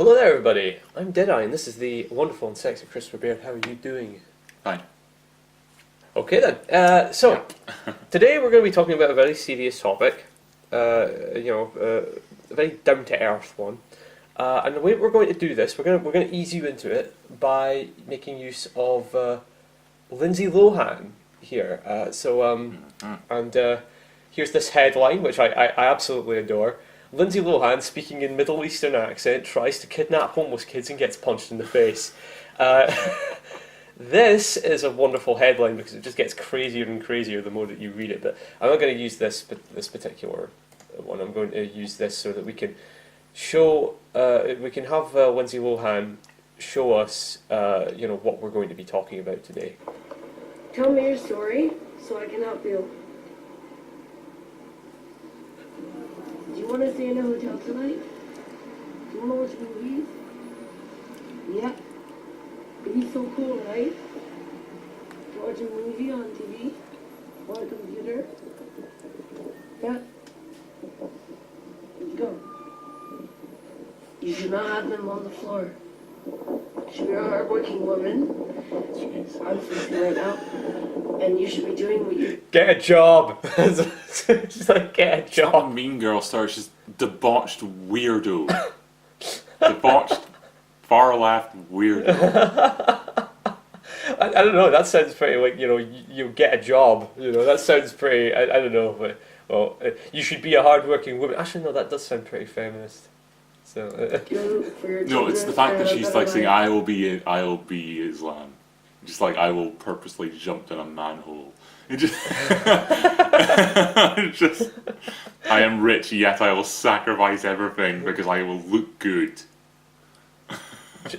Hello there, everybody. I'm Deadeye, and this is the wonderful and sexy Christopher Baird. How are you doing? Fine. Okay then. Today we're going to be talking about a very serious topic. A very down to earth one. And the way we're going to do this, we're going to ease you into it by making use of Lindsay Lohan here. Here's this headline, which I absolutely adore. Lindsay Lohan, speaking in Middle Eastern accent, tries to kidnap homeless kids and gets punched in the face. This is a wonderful headline because it just gets crazier and crazier the more that you read it. But I'm not going to use this particular one. I'm going to use this so that we can show, we can have Lindsay Lohan show us, what we're going to be talking about today. Tell me your story so I can help you. Do you want to stay in a hotel tonight? Do you want to watch movies? Yeah. It'd be so cool, right? To watch a movie on TV or a computer. Yeah. Let's go. You should not have them on the floor. You should be a hardworking woman. Jeez. I'm sleeping right now. And you should be doing what you... Get a job! She's like, get a job. Not Mean Girl starts just debauched weirdo. Debauched far left weirdo. I don't know, that sounds pretty like, you get a job. That sounds pretty, I don't know, but, you should be a hard-working woman. Actually, no, that does sound pretty feminist. So, No, it's the fact that she's like saying, I will be Islam. Just like, I will purposely jump in a manhole. It just, I am rich, yet I will sacrifice everything because I will look good.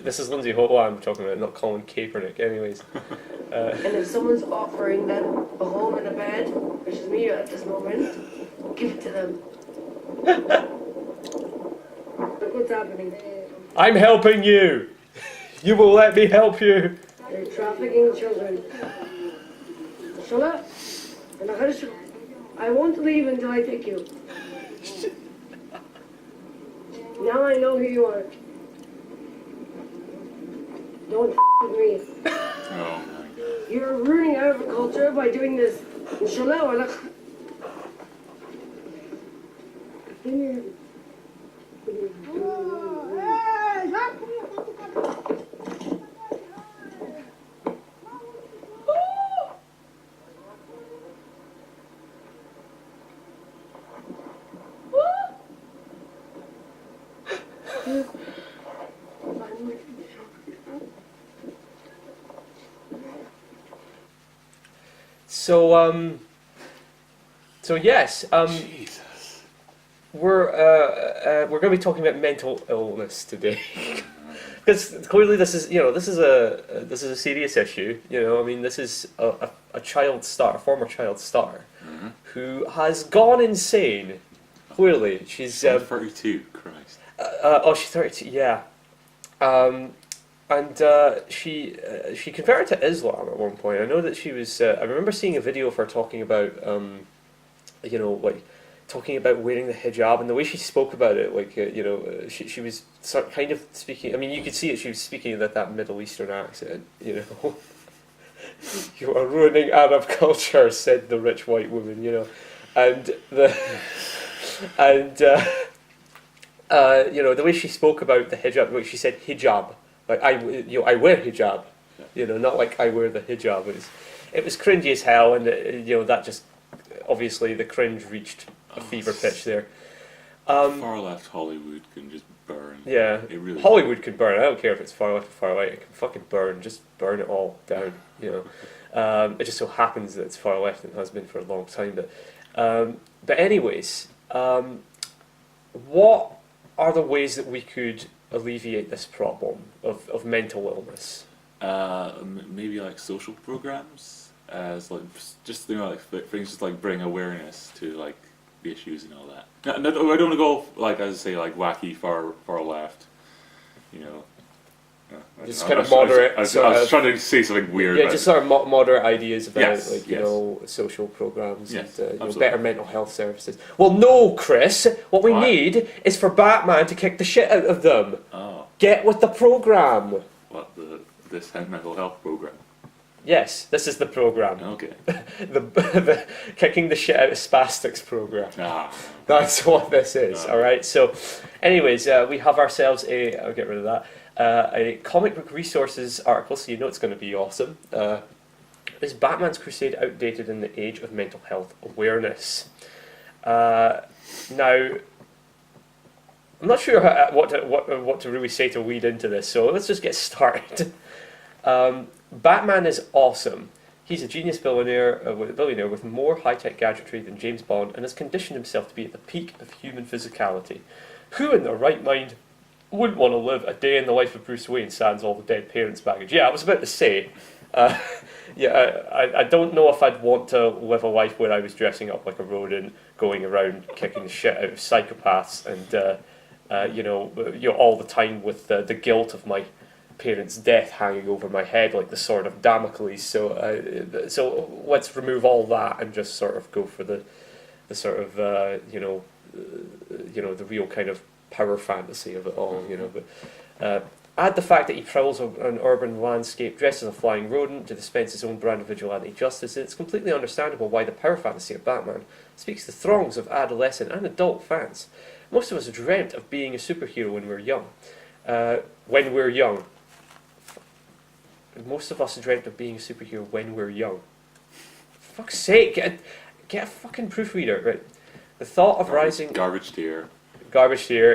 This is Lindsay Lohan I'm talking about, not Colin Kaepernick, anyways. And if someone's offering them a home and a bed, which is me at this moment, give it to them. Look what's happening. I'm helping you! You will let me help you! They're trafficking children. Shut up. I won't leave until I take you. Now I know who you are. Don't with me. Oh my God. You're ruining agriculture by doing this. Inshallah. Yes, Jesus. we're going to be talking about mental illness today, because clearly this is a serious issue. This is a child star, a former child star, who has gone insane. Clearly, she's 32. Christ. She's 32. Yeah. She converted to Islam at one point. I know that she was. I remember seeing a video of her talking about, talking about wearing the hijab, and the way she spoke about it, she was kind of speaking. I mean, you could see it. She was speaking with that Middle Eastern accent. You are ruining Arab culture," said the rich white woman. The way she spoke about the hijab, like she said hijab. Like I wear hijab, not like I wear the hijab. It was cringy as hell, and that just obviously the cringe reached a fever pitch there. Far left Hollywood can just burn. Yeah, it really Hollywood can burn. I don't care if it's far left or far right. It can fucking burn. Just burn it all down. It just so happens that it's far left and has been for a long time. But anyways, what are the ways that we could alleviate this problem of mental illness? Maybe like social programs, as like just things just like bring awareness to like the issues and all that. No, I don't want to go like as I say like wacky far left, Just kind of moderate. I was trying to say something weird. Yeah, just sort of moderate ideas about Yes. social programs Yes, and better mental health services. Well, no, Chris. What we need is for Batman to kick the shit out of them. Oh. Get with the program. What this mental health program? Yes, this is the program. Okay. The kicking the shit out of spastics program. Ah. That's what this is. Ah. All right. So, anyways, we have ourselves a. I'll get rid of that. A comic book resources article. So you know it's going to be awesome. Is Batman's Crusade outdated in the age of mental health awareness? Now, I'm not sure what to really say to lead into this. So let's just get started. Batman is awesome. He's a genius billionaire with more high-tech gadgetry than James Bond and has conditioned himself to be at the peak of human physicality. Who in their right mind wouldn't want to live a day in the life of Bruce Wayne sans all the dead parents' baggage? Yeah, I was about to say. I don't know if I'd want to live a life where I was dressing up like a rodent, going around kicking the shit out of psychopaths, and all the time with the guilt of my parents' death hanging over my head like the sword of Damocles. So let's remove all that and just sort of go for the sort of the real kind of power fantasy of it all. But add the fact that he prowls an urban landscape dressed as a flying rodent to dispense his own brand of vigilante justice, and it's completely understandable why the power fantasy of Batman speaks to throngs of adolescent and adult fans. Most of us dreamt of being a superhero when we were young. Most of us dreamt of being a superhero when we're young. For fuck's sake, get a fucking proofreader, right? The thought of Garbage tier,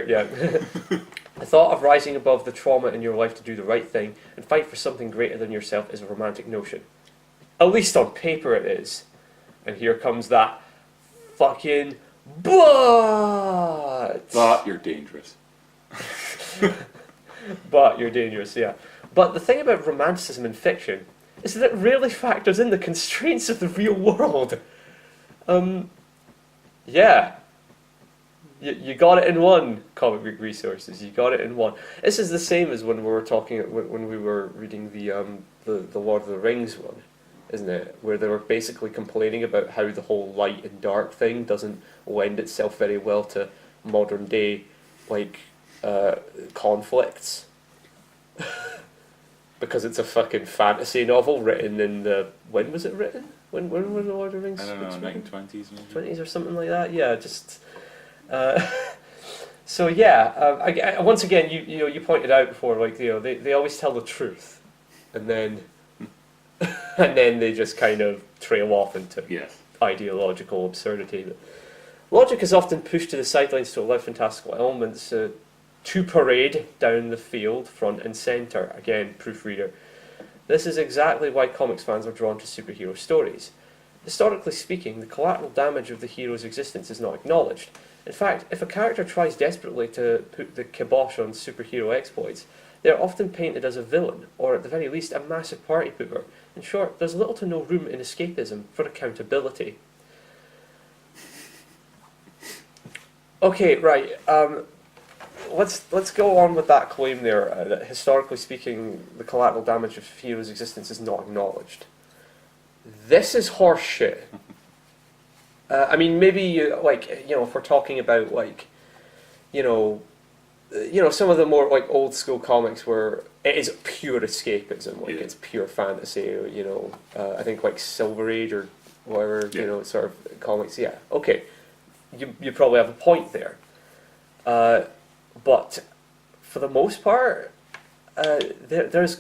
yeah. The thought of rising above the trauma in your life to do the right thing and fight for something greater than yourself is a romantic notion. At least on paper it is. And here comes that fucking but you're dangerous. But you're dangerous, yeah. But the thing about romanticism in fiction is that it rarely factors in the constraints of the real world. Yeah. You got it in one, comic book resources. You got it in one. This is the same as when we were talking when we were reading the Lord of the Rings one, isn't it? Where they were basically complaining about how the whole light and dark thing doesn't lend itself very well to modern day conflicts. Because it's a fucking fantasy novel written in the... When was it written? When were the Lord of the Rings? I don't know, 1920s maybe? 20s or something like that? Yeah, just... so yeah, once again, you pointed out before, they always tell the truth. And then... and then they just kind of trail off into ideological absurdity. But logic is often pushed to the sidelines to allow fantastical elements to parade down the field, front and centre. Again, proofreader. This is exactly why comics fans are drawn to superhero stories. Historically speaking, the collateral damage of the hero's existence is not acknowledged. In fact, if a character tries desperately to put the kibosh on superhero exploits, they are often painted as a villain, or at the very least a massive party pooper. In short, there's little to no room in escapism for accountability. Okay, right. Let's go on with that claim there, that historically speaking, the collateral damage of heroes' existence is not acknowledged. This is horseshit. I mean, maybe if we're talking about some of the more old school comics where it is pure escapism, it's pure fantasy. I think Silver Age or whatever, sort of comics. Yeah, okay, you probably have a point there. But for the most part, there's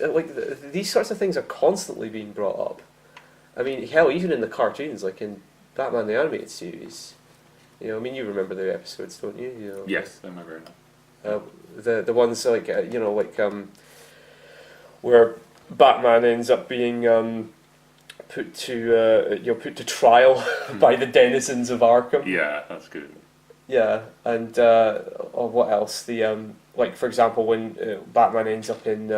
these sorts of things are constantly being brought up. I mean, hell, even in the cartoons, like in Batman the Animated Series, you remember the episodes, don't you? Yes, I remember now. The ones where Batman ends up being put to trial by the denizens of Arkham. Yeah, that's good. Yeah, and what else? For example, when Batman ends up in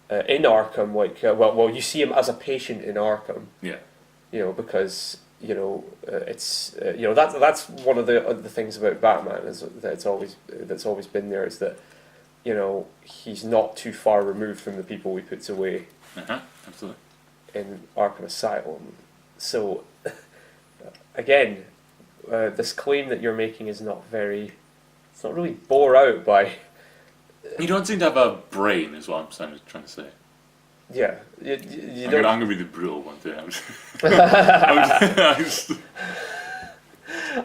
Arkham, you see him as a patient in Arkham. Yeah. Because it's that's one of the things about Batman is that that's always been there, is that he's not too far removed from the people he puts away. Absolutely. In Arkham Asylum. So again, this claim that you're making is not really bore out by You don't seem to have a brain, is what I'm trying to say. Yeah, you I'm don't. gonna be the brutal one too. I'm just-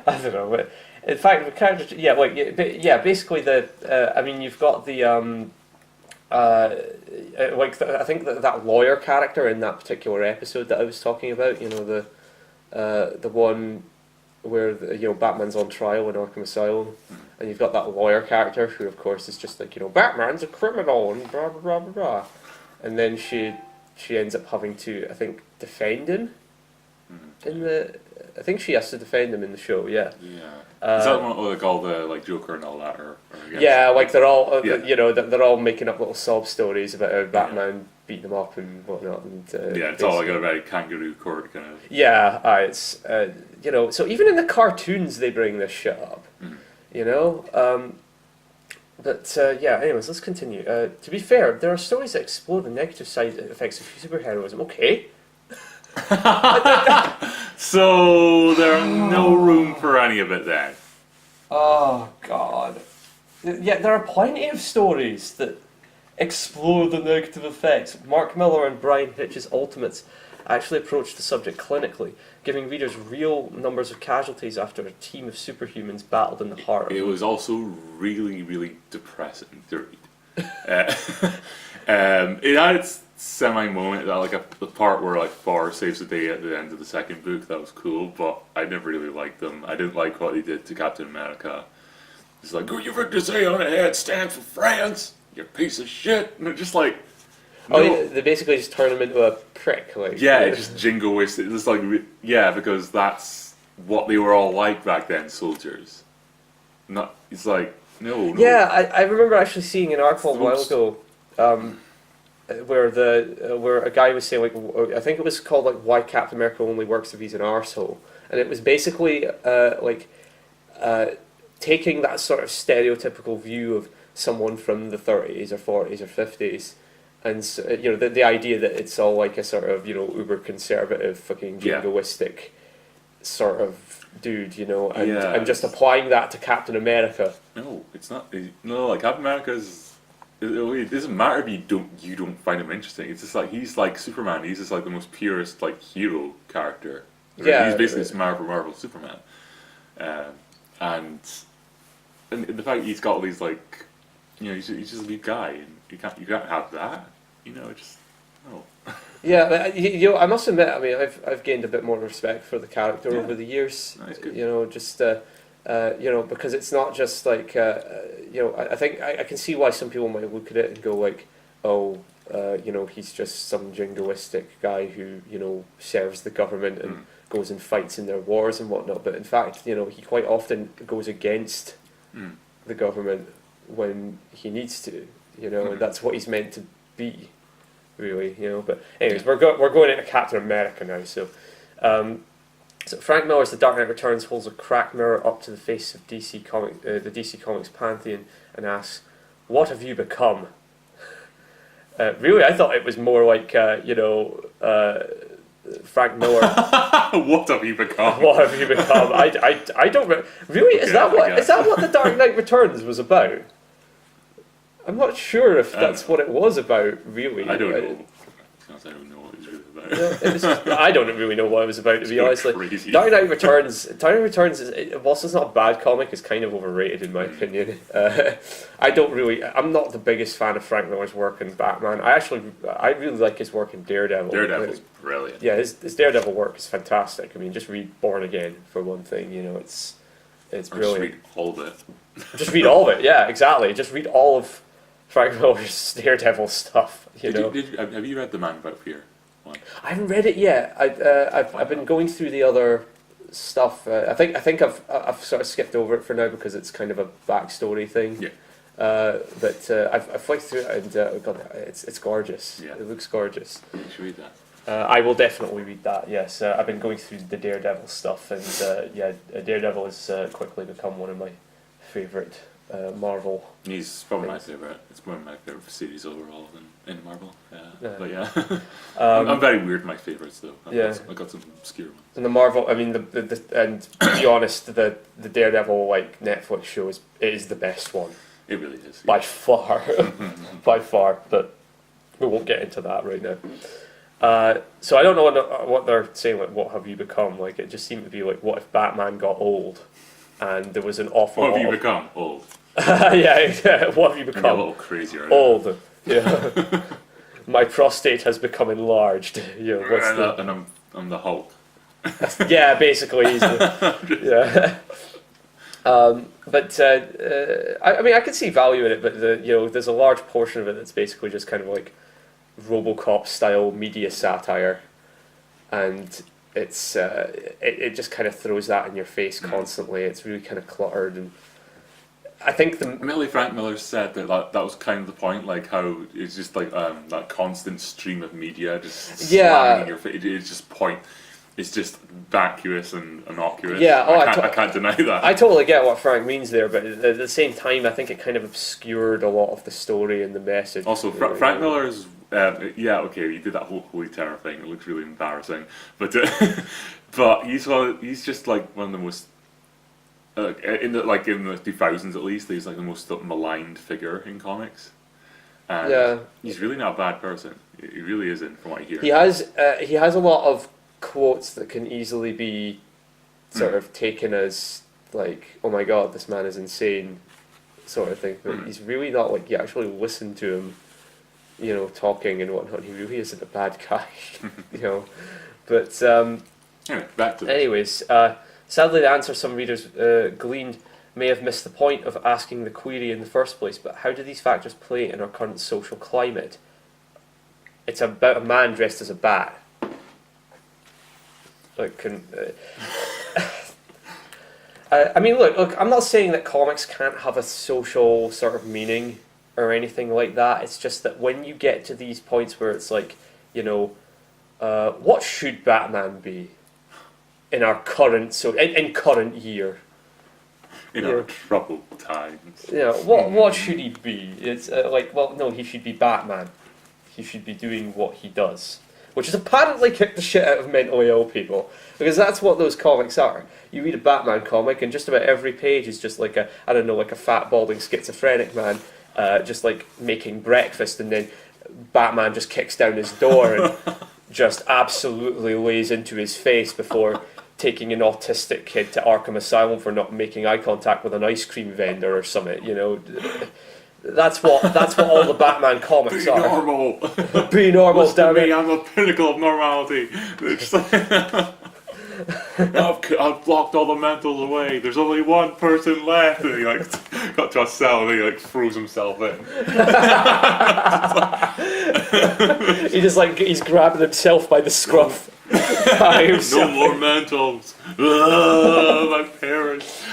I don't know. But in fact, the character, yeah, like yeah, basically I mean, you've got the I think that lawyer character in that particular episode that I was talking about. You know, the one where Batman's on trial in Arkham Asylum, and you've got that lawyer character who, of course, is just like Batman's a criminal and blah blah blah blah blah, and then she ends up having to, I think, defend him in the. I think she has to defend him in the show. Yeah. Yeah. Is that what like all the like Joker and all that, or yeah, like they're all Yeah. they're all making up little sob stories about how Batman beating them up and whatnot. And yeah, it's all like a very kangaroo court kind of. yeah, it's so even in the cartoons they bring this shit up, you know. But yeah, anyways, let's continue. To be fair, there are stories that explore the negative side effects of superheroism. Okay. So there are no room for any of it then. Oh God. Yeah, there are plenty of stories that explore the negative effects. Mark Miller and Brian Hitch's Ultimates actually approached the subject clinically, giving readers real numbers of casualties after a team of superhumans battled in the heart of It was also really, really depressing to read. It had its semi-moment, that like the part where like Thor saves the day at the end of the second book, that was cool, but I never really liked them. I didn't like what they did to Captain America. It's like, oh, you ripped his head on a head, stand for France, you piece of shit. And they're just like, no. Oh, yeah, they basically just turn him into a prick, like. Yeah, it just jingoist. It was like, yeah, because that's what they were all like back then, soldiers. Not, it's like, no. Yeah, I remember actually seeing an article a while ago, where where a guy was saying, like, I think it was called like Why Captain America Only Works If He's an Arsehole, and it was basically taking that sort of stereotypical view of someone from the 30s or 40s or 50s, and the idea that it's all like a sort of uber conservative fucking jingoistic sort of dude, and just applying that to Captain America. No, it's not. No, like Captain America's. It doesn't matter if you don't find him interesting. It's just like he's like Superman. He's just like the most purest like hero character. Yeah, he's basically Marvel Superman, and the fact he's got all these like, he's just a big guy, and you can't have that. Just no. Yeah, but, I must admit. I mean, I've gained a bit more respect for the character over the years. That's good. Just. Because it's not just like, I think I can see why some people might look at it and go like, oh, he's just some jingoistic guy who, serves the government and goes and fights in their wars and whatnot. But in fact, he quite often goes against the government when he needs to, and that's what he's meant to be, really, But anyways, we're going into Captain America now, so... So Frank Miller's The Dark Knight Returns holds a cracked mirror up to the face of the DC Comics pantheon and asks, "What have you become?" Really, I thought it was more like Frank Miller. What have you become? What have you become? I don't really. Is that what The Dark Knight Returns was about? I'm not sure if that's what it was about. Really, I don't know. I don't know what it was really about. I don't really know what it was about, to be honest. Like, Dark Knight Returns whilst it's not a bad comic, it's kind of overrated in my opinion. I'm not the biggest fan of Frank Miller's work in Batman. I really like his work in Daredevil. Daredevil's brilliant. Yeah, his Daredevil work is fantastic. I mean, just read Born Again for one thing. It's brilliant. Just read all of it. Just read all of it. Yeah, exactly. Just read all of Frank Miller's Daredevil stuff. Have you read The Man Without Fear? I haven't read it yet. I've been going through the other stuff. I think I've sort of skipped over it for now because it's kind of a backstory thing. Yeah. But I've flicked through it and God, it's gorgeous. Yeah. It looks gorgeous. You should read that. I will definitely read that. Yes, I've been going through the Daredevil stuff, and Daredevil has quickly become one of my favourite Marvel. He's probably my favourite. It's one of my favourite series overall in Marvel. But yeah, I'm very weird in my favourites though. I've got some obscure ones. And the Marvel, I mean, and to be honest, the Daredevil like Netflix show is the best one. It really is. by far, by far. But we won't get into that right now. So I don't know what they're saying. Like, what have you become? Like, it just seemed to be like, what if Batman got old, and there was an awful. What have lot you become? Old. yeah. What have you Maybe a become? little crazier. Old. Yeah. My prostate has become enlarged. You know, what's the? And I'm the Hulk. Yeah, basically, he's the, yeah. But I mean, I can see value in it, but there's a large portion of it that's basically just kind of like RoboCop style media satire, and it's it just kind of throws that in your face constantly. It's really kind of cluttered, and I think Frank Miller said that was kind of the point, like how it's just like that constant stream of media just slamming in your face. It's just it's just vacuous and innocuous. Yeah, I can't deny that. I totally get what Frank means there, but at the same time, I think it kind of obscured a lot of the story and the message. Also, Frank Miller's he did that whole Holy Terror thing. It looks really embarrassing, but but he's just like one of the most in the 2000s at least. He's like the most maligned figure in comics. And he's really not a bad person. He really isn't, from what I hear. He has a lot of quotes that can easily be sort of taken as like, oh my god, this man is insane, sort of thing. But he's really not. Like, you actually listen to him, talking and whatnot. He really isn't a bad guy, But anyway, back to anyways, sadly, the answer some readers gleaned may have missed the point of asking the query in the first place. But how do these factors play in our current social climate? It's about a man dressed as a bat. Like, I mean, look. I'm not saying that comics can't have a social sort of meaning or anything like that. It's just that when you get to these points where it's like, what should Batman be in our current in current year? In our troubled times. What should he be? It's no, he should be Batman. He should be doing what he does, which is apparently kick the shit out of mentally ill people, because that's what those comics are. You read a Batman comic, and just about every page is just like a fat, balding, schizophrenic man, just like making breakfast, and then Batman just kicks down his door and just absolutely lays into his face before taking an autistic kid to Arkham Asylum for not making eye contact with an ice cream vendor or something. That's what all the Batman comics Be are. normal. Be normal, Listen to damn me, it. I'm the pinnacle of normality. I've blocked all the mentals away. There's only one person left. And he got to a cell and he froze himself in. He's grabbing himself by the scruff. No more mentals. My parents.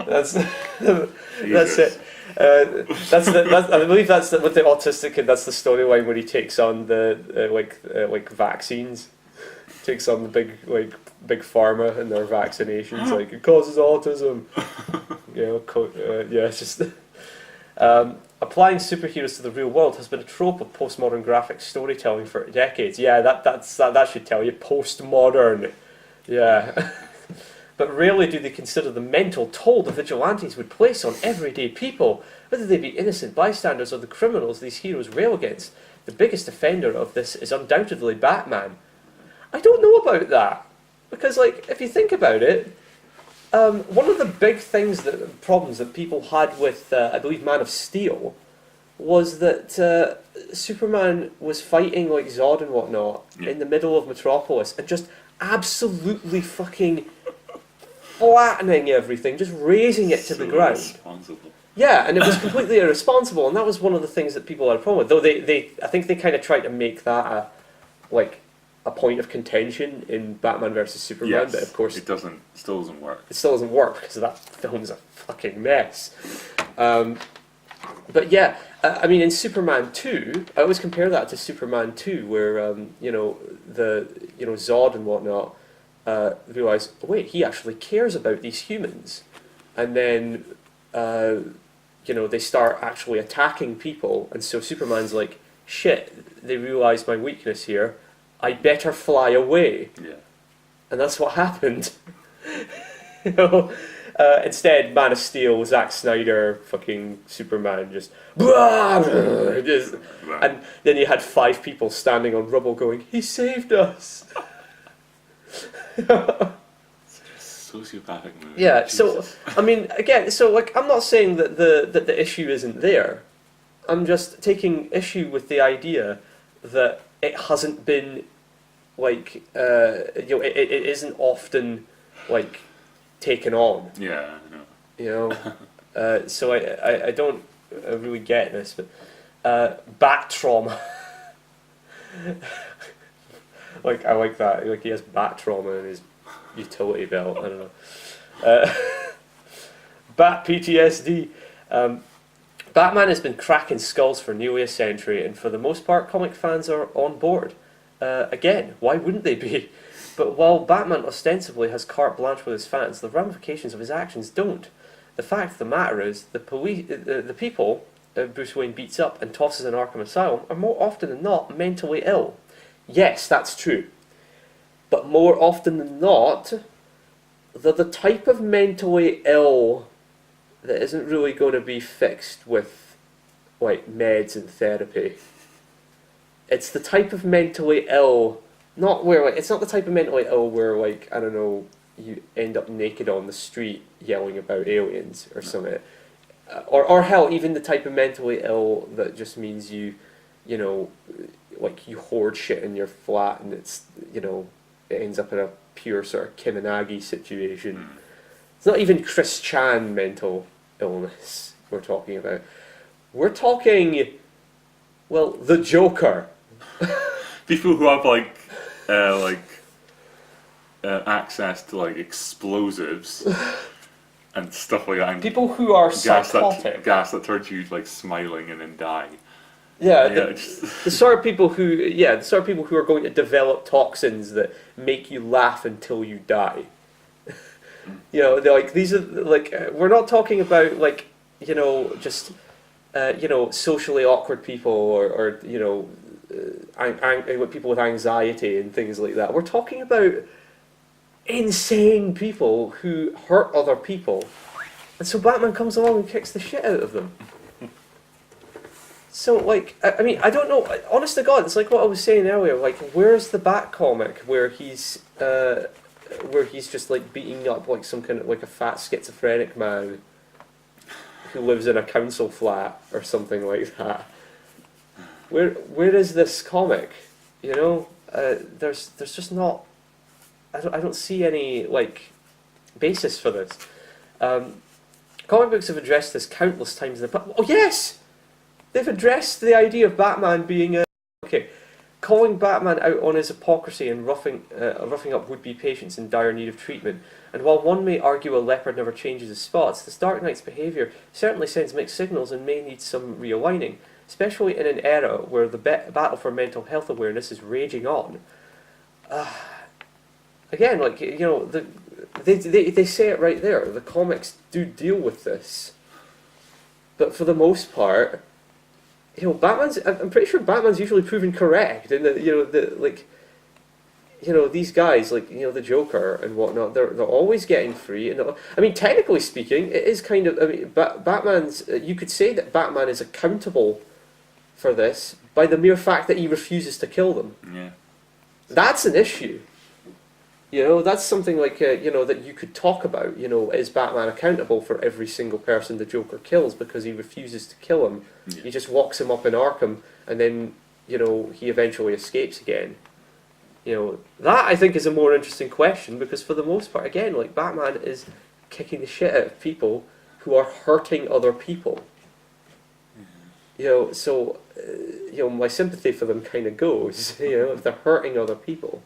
That's it. I believe that's with the autistic kid. That's the storyline where he takes on the vaccines, takes on the big pharma and their vaccinations. Like, it causes autism. It's just applying superheroes to the real world has been a trope of postmodern graphic storytelling for decades. Yeah, that should tell you, postmodern. Yeah. But rarely do they consider the mental toll the vigilantes would place on everyday people, whether they be innocent bystanders or the criminals these heroes rail against. The biggest offender of this is undoubtedly Batman. I don't know about that, because if you think about it, one of the big problems that people had with, I believe, Man of Steel, was that Superman was fighting Zod and whatnot in the middle of Metropolis and just absolutely fucking flattening everything, just raising it to the ground. Irresponsible. Yeah, and it was completely irresponsible, and that was one of the things that people had a problem with. Though I think they kind of tried to make that a point of contention in Batman versus Superman, Yes, but of course still doesn't work. It still doesn't work because that film's a fucking mess. But yeah, I mean, in Superman 2, I always compare that to Superman 2, where Zod and whatnot realize, oh, wait, he actually cares about these humans, and then they start actually attacking people, and so Superman's like, shit, they realize my weakness here, I better fly away. Yeah. And that's what happened. Instead, Man of Steel, Zack Snyder, fucking Superman, just, and then you had 5 people standing on rubble going, "He saved us." Sociopathic movie. Yeah. Jesus. So I mean, again, so like, I'm not saying that the issue isn't there. I'm just taking issue with the idea that it hasn't been like it isn't often like taken on. Yeah, I know. You know, so I don't really get this, but bat trauma. Like, I like that. Like, he has bat trauma in his utility belt. I don't know. Bat PTSD. Batman has been cracking skulls for nearly a century, and for the most part, comic fans are on board. Again, why wouldn't they be? But while Batman ostensibly has carte blanche with his fans, the ramifications of his actions don't. The fact of the matter is, the people Bruce Wayne beats up and tosses in Arkham Asylum are more often than not mentally ill. Yes, that's true. But more often than not, they're the type of mentally ill that isn't really going to be fixed with, like, meds and therapy. It's the type of mentally ill, not where, like, it's not the type of mentally ill where, like, I don't know, you end up naked on the street yelling about aliens or something. Or hell, even the type of mentally ill that just means you know, like, you hoard shit in your flat and it's, you know, it ends up in a pure sort of Kiminagi situation. It's not even Chris Chan mental illness we're talking about. We're talking, well, the Joker. People who have access to like explosives and stuff like that. And People who are psychotic. Gas that turns you like smiling and then die. Yeah, Just the sort of people who are going to develop toxins that make you laugh until you die. You know, they're like, these are like, we're not talking about, like, you know, just socially awkward people or you know, people with anxiety and things like that. We're talking about insane people who hurt other people, and so Batman comes along and kicks the shit out of them. So, like, I mean, I don't know. Honest to God, it's like what I was saying earlier. Like, where's the Bat comic where he's just like beating up like some kind of like a fat schizophrenic man who lives in a council flat or something like that? Where is this comic? You know, there's just not. I don't see any like basis for this. Comic books have addressed this countless times in the past. Oh yes. They've addressed the idea of Batman being calling Batman out on his hypocrisy and roughing up would-be patients in dire need of treatment. And while one may argue a leopard never changes his spots, this Dark Knight's behaviour certainly sends mixed signals and may need some realigning, especially in an era where the battle for mental health awareness is raging on. Again, like, you know, they say it right there. The comics do deal with this, but for the most part, you know, I'm pretty sure Batman's usually proven correct, and these guys, like, you know, the Joker and whatnot, they're always getting free. And I mean, technically speaking, it is kind of. I mean, Batman's. You could say that Batman is accountable for this by the mere fact that he refuses to kill them. yeah. That's an issue. You know, that's something like, you know, that you could talk about. You know, is Batman accountable for every single person the Joker kills because he refuses to kill him? Yeah. He just locks him up in Arkham, and then, you know, he eventually escapes again. You know, that I think is a more interesting question, because for the most part, again, like, Batman is kicking the shit out of people who are hurting other people. You know, so, you know, my sympathy for them kind of goes, you know, if they're hurting other people.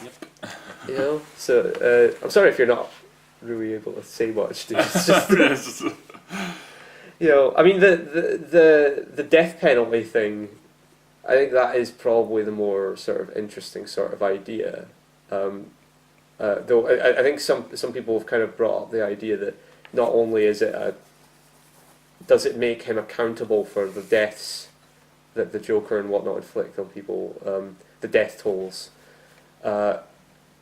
Yep. You know, so I'm sorry if you're not really able to say much, dude. It's just, you know, I mean, the death penalty thing, I think that is probably the more sort of interesting sort of idea. Though I think some people have kind of brought up the idea that not only is it does it make him accountable for the deaths that the Joker and whatnot inflict on people, the death tolls.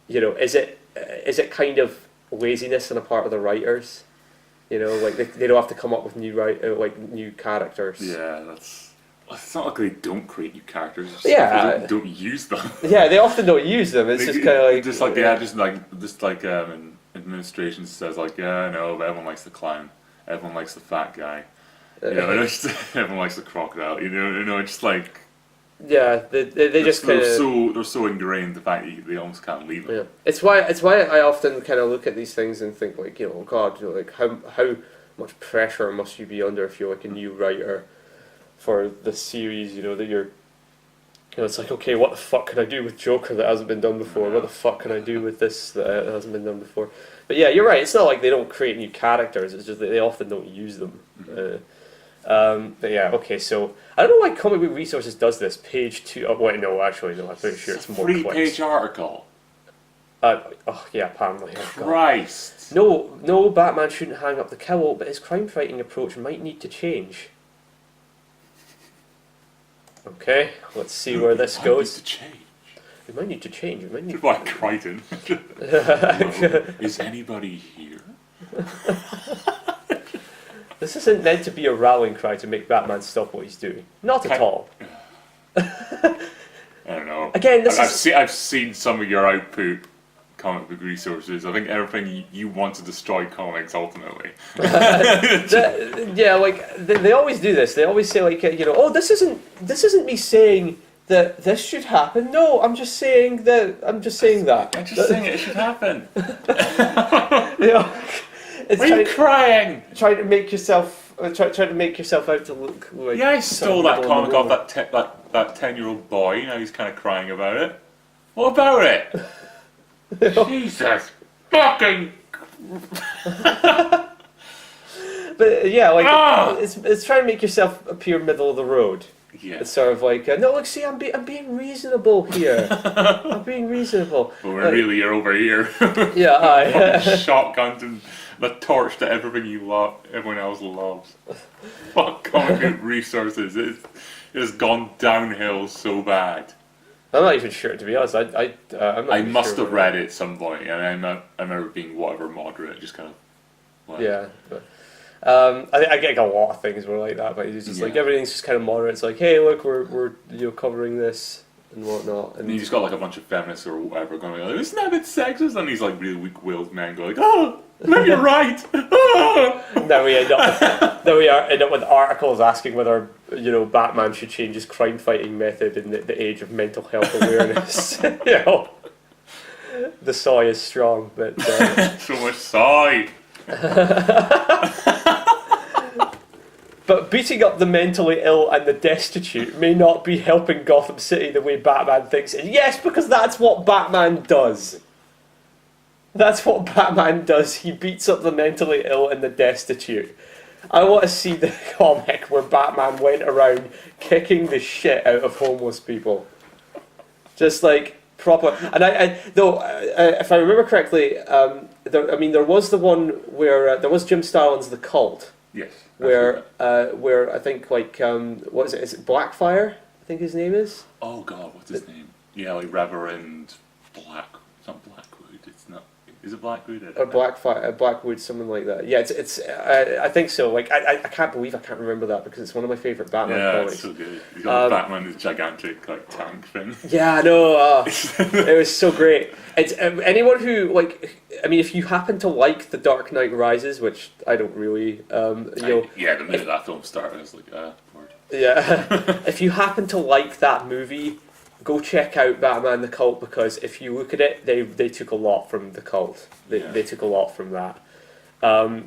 You know, is it kind of laziness on the part of the writers. You know, like they don't have to come up with new characters. Yeah, that's. It's not like they don't create new characters. It's Yeah. like they don't use them. Yeah, they often don't use them. It's just kind of like administration says like, yeah, I know, but everyone likes the clown, everyone likes the fat guy, everyone likes the crocodile. You know, it's like. Yeah, they just kind of. They're so ingrained the fact that they almost can't leave it. Yeah, it's why I often kind of look at these things and think like, you know, God, you know, like how much pressure must you be under if you're like a new writer for the series, you know, that you're, you know, it's like, okay, what the fuck can I do with Joker that hasn't been done before? What the fuck can I do with this that hasn't been done before? But yeah, you're right. It's not like they don't create new characters. It's just that they often don't use them. But yeah, okay. So I don't know why Comic Book Resources does this. Page 2. Oh, wait, no, actually, no. I'm pretty sure it's more. 3-page article. Oh yeah, apparently. Oh, God. Christ. No, Batman shouldn't hang up the cowl, but his crime-fighting approach might need to change. Okay, let's see where this goes. It might need to change. It might need. Like Crichton. Is anybody here? This isn't meant to be a rallying cry to make Batman stop what he's doing. Not at all. I don't know. Again, I've seen some of your output, Comic Book Resources. I think everything you want to destroy comics ultimately. Yeah, like they always do this. They always say like, you know, oh, this isn't me saying that this should happen. No, I'm just saying that. I'm just saying it should happen. You know, Why are you crying? Trying to make yourself out to look like. Yeah, I stole that comic off that 10-year-old boy. Now he's kind of crying about it. What about it? Jesus fucking. But yeah, like it's trying to make yourself appear middle of the road. Yeah. It's sort of like, no, look, see, I'm being reasonable here. I'm being reasonable. But really, you're over here. Yeah, shotguns and the torch to everything everyone else loves. Fuck Comic Book Resources. It has gone downhill so bad. I'm not even sure, to be honest. I must have read it at some point, and I remember being whatever moderate, just kind of. Yeah. But, I get a lot of things were like that, but it's just like everything's just kind of moderate. It's like, hey, look, we're covering this and whatnot, and you just got like a bunch of feminists or whatever going like, isn't that a bit sexist? And these like really weak-willed men go like, oh, no, you're right. Now we end up with articles asking whether, you know, Batman should change his crime fighting method in the age of mental health awareness. You know, the soy is strong, but so much soy. But beating up the mentally ill and the destitute may not be helping Gotham City the way Batman thinks. And yes, because that's what Batman does. That's what Batman does. He beats up the mentally ill and the destitute. I want to see the comic where Batman went around kicking the shit out of homeless people. Just like proper. And if I remember correctly, there was the one where there was Jim Starlin's The Cult. Yes. Where I think like what is it? Is it Blackfire? I think his name is. Oh God, what's his name? Yeah, like Reverend Black. It's not Blackwood. It's not. Is it Blackwood? Or Blackwood, something like that. Yeah, it's. I think so. Like I can't believe I can't remember that because it's one of my favorite Batman comics. It's so good. He's got Batman, this gigantic like tank thing. Yeah, I know. It was so great. It's anyone who like. I mean, if you happen to like The Dark Knight Rises, which I don't really, the minute that film started, I was like, word. Yeah, if you happen to like that movie, go check out Batman the Cult because if you look at it, they took a lot from the Cult. They took a lot from that. I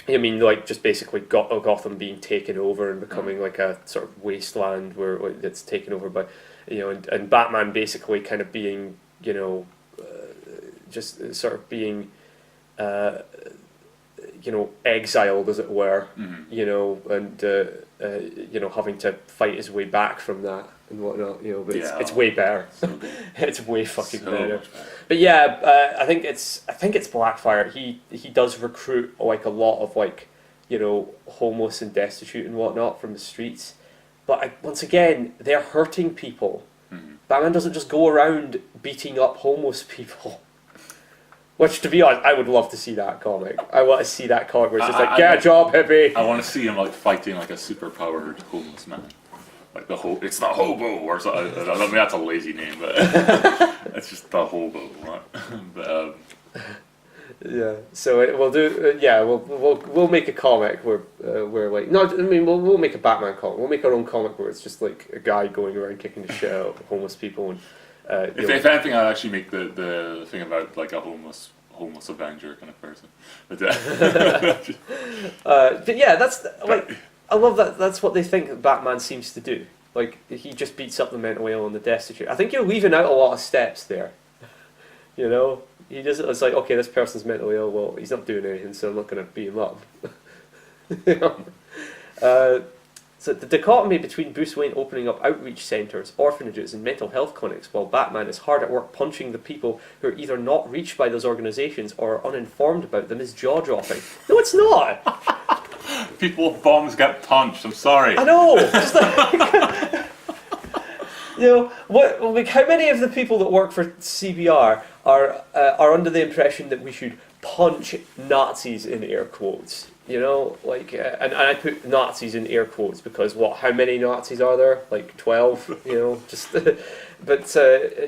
mean, like just basically Gotham being taken over and becoming like a sort of wasteland where it's taken over by, you know, and Batman basically kind of being, you know, just sort of being, you know, exiled as it were, you know, and you know, having to fight his way back from that and whatnot, you know. But it's way better. So it's way fucking better. But yeah, I think it's Blackfire. He does recruit like a lot of like, you know, homeless and destitute and whatnot from the streets. But once again, they're hurting people. Batman doesn't just go around beating up homeless people. Which, to be honest, I would love to see that comic. I want to see that comic where it's just like, I- get a job, hippie. I want to see him like fighting like a superpowered homeless man, like it's the hobo or something. I mean that's a lazy name, but it's just the hobo. Right? But Yeah. So we'll do. We'll make a comic where like no, I mean we'll make a Batman comic. We'll make our own comic where it's just like a guy going around kicking the shit out of homeless people and. if anything, I'd actually make the thing about like a homeless Avenger kind of person. But yeah, that's like I love that. That's what they think Batman seems to do. Like he just beats up the mentally ill and the destitute. I think you're leaving out a lot of steps there. You know, he doesn't. It's like okay, this person's mentally ill. Well, he's not doing anything, so I'm not going to beat him up. You know? So the dichotomy between Bruce Wayne opening up outreach centres, orphanages and mental health clinics while Batman is hard at work punching the people who are either not reached by those organisations or are uninformed about them is jaw-dropping. No, it's not! people with bombs get punched. I'm sorry. I know! Just like, you know, like how many of the people that work for CBR are under the impression that we should punch Nazis in air quotes? You know, like, and I put Nazis in air quotes because how many Nazis are there? Like 12, you know, just, but,